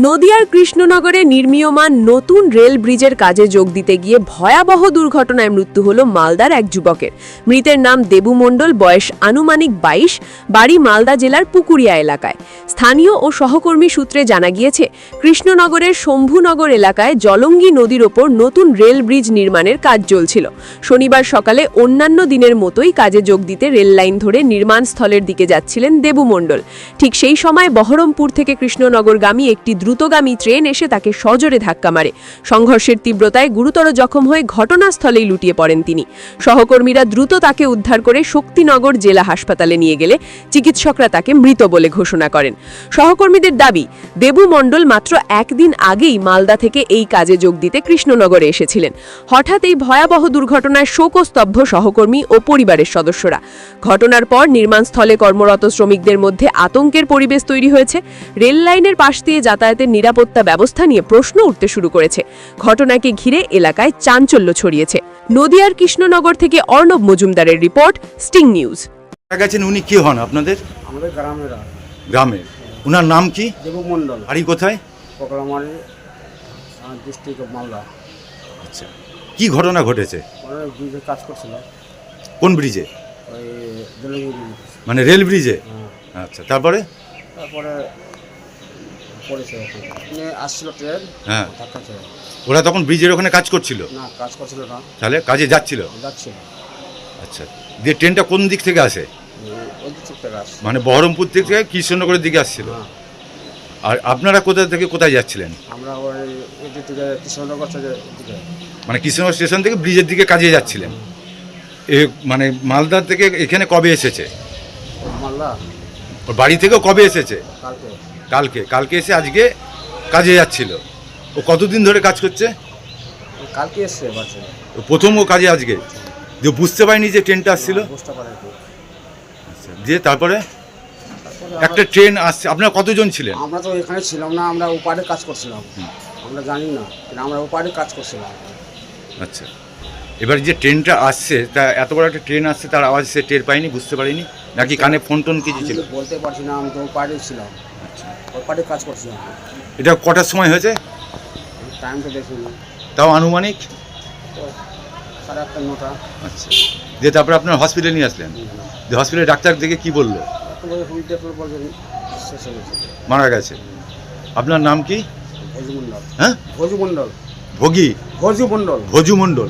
নদিয়ার কৃষ্ণনগরে নির্মীয়মান নতুন রেল ব্রিজের কাজে যোগ দিতে গিয়ে ভয়াবহ দুর্ঘটনায় মৃত্যু হল মালদার এক যুবকের। মৃতের নাম দেবু মণ্ডল, বয়স আনুমানিক 22, বাড়ি মালদা জেলার পুকুরিয়া এলাকায়। স্থানীয় ও সহকর্মী সূত্রে জানা গিয়েছে, কৃষ্ণনগরের শম্ভুনগর এলাকায় জলঙ্গি নদীর ওপর নতুন রেল ব্রিজ নির্মাণের কাজ চলছিল। শনিবার সকালে অন্যান্য দিনের মতোই কাজে যোগ দিতে রেল লাইন ধরে নির্মাণস্থলের দিকে যাচ্ছিলেন দেবু মণ্ডল। ঠিক সেই সময় বহরমপুর থেকে কৃষ্ণনগরগামী একটি দ্রুতগামী ট্রেন এসে তাকে সজোরে ধাক্কা মারে। সংঘর্ষের তীব্রতায় গুরুতর জখম হয়ে ঘটনাস্থলেই লুটিয়ে পড়েন তিনি। সহকর্মীরা দ্রুত তাকে উদ্ধার করে শক্তিনগর জেলা হাসপাতালে নিয়ে গেলে চিকিৎসকরা তাকে মৃত বলে ঘোষণা করেন। সহকর্মীদের দাবি, দেবু মণ্ডল মাত্র একদিন আগেই মালদা থেকে এই কাজে যোগ দিতে কৃষ্ণনগরে এসেছিলেন। হঠাৎ এই ভয়াবহ দুর্ঘটনায় শোকস্তব্ধ সহকর্মী ও পরিবারের সদস্যরা। ঘটনার পর নির্মাণস্থলে কর্মরত শ্রমিকদের মধ্যে আতঙ্কের পরিবেশ তৈরি হয়েছে। রেল লাইনের পাশ দিয়ে যাতায়াতের নিরাপত্তা ব্যবস্থা নিয়ে প্রশ্ন উঠতে শুরু করেছে। ঘটনাকে ঘিরে এলাকায় চাঞ্চল্য ছড়িয়েছে। নদিয়ার কৃষ্ণনগর থেকে অর্ণব মজুমদারের রিপোর্ট, স্টিং নিউজ। গেছেন উনি কি হন আপনাদের? আমাদের গ্রামের। উনার নাম কি? দেবু মণ্ডল, বাড়ি কোথায়? কোকড়ামারি ডিস্ট্রিক্ট অফ মালদা। আচ্ছা, কি ঘটনা ঘটেছে? ওরা ব্রিজে কাজ করছিল, কোন ব্রিজে? ওই জলঙ্গি ব্রিজ। মানে রেল ব্রিজে? হ্যাঁ। আচ্ছা, তারপরে তারপরে পড়েছে ওখানে আসছিল ট্রেন, হ্যাঁ, ধাক্কা ছিল। ওরা তখন ব্রিজের ওখানে কাজ করছিল? না, কাজ করছিল না, তাহলে কাজে যাচ্ছিল? যাচ্ছিল। আচ্ছা, দিয়ে ট্রেনটা কোন দিক থেকে আসে? ওই দিক থেকে আসছে। মানে বহরমপুর থেকে কৃষ্ণনগরের দিকে আসছিল? হ্যাঁ। আর আপনারা কোথা থেকে কোথায় যাচ্ছিলেন? আমরা ওই দিক থেকে কৃষ্ণনগর থেকে দিকে, মানে কৃষ্ণনগর স্টেশন থেকে ব্রিজের দিকে কাজে যাচ্ছিলেন। এ মানে মালদা থেকে এখানে কবে এসেছে? মালদা ওর বাড়ি থেকেও কবে এসেছে? কালকে কালকে এসে আজকে কাজে যাচ্ছিল। ও কতদিন ধরে কাজ করছে? কালকে এসছে বাসে। ও প্রথম ও কাজে আজকে যে বুঝতে পারিনি যে ট্রেনটা আসছিল? বুঝতে পারে কি। আচ্ছা, দিয়ে তারপরে একটা ট্রেন আসছে। আপনারা কতজন ছিলেন? আমরা তো এখানে ছিলাম না, আমরা ওপারে কাজ করছিলাম। আমরা জানি না, কিন্তু আমরা ওপারে কাজ করছিলাম। আচ্ছা, এবার যে ট্রেনটা আসছে, তা এত বড় একটা ট্রেন আসছে, তার আওয়াজ সে টের পায়নি, বুঝতে পারিনি, নাকি কানে ফোন টোন কিছু ছিল? আমি বলতে পারছি না, আমি তো ওপারে ছিলাম, আচ্ছা, ওপারে কাজ করছিলাম। এটা কটার সময় হয়েছে? টাইম তো দেখিনি, তাও আনুমানিক তো 8:30 9টা। আচ্ছা, দিয়ে তারপরে আপনার হসপিটালে নিয়ে আসলেন। যে হসপিটালে ডাক্তার দেখে কি বললো? বলছেন শেষ হয়ে গেছে, মারা গেছে। আপনার নাম কি? ভজু মণ্ডল। হ্যাঁ, ভজু মণ্ডল। ভোগী ভজু মণ্ডল। ভজু মণ্ডল।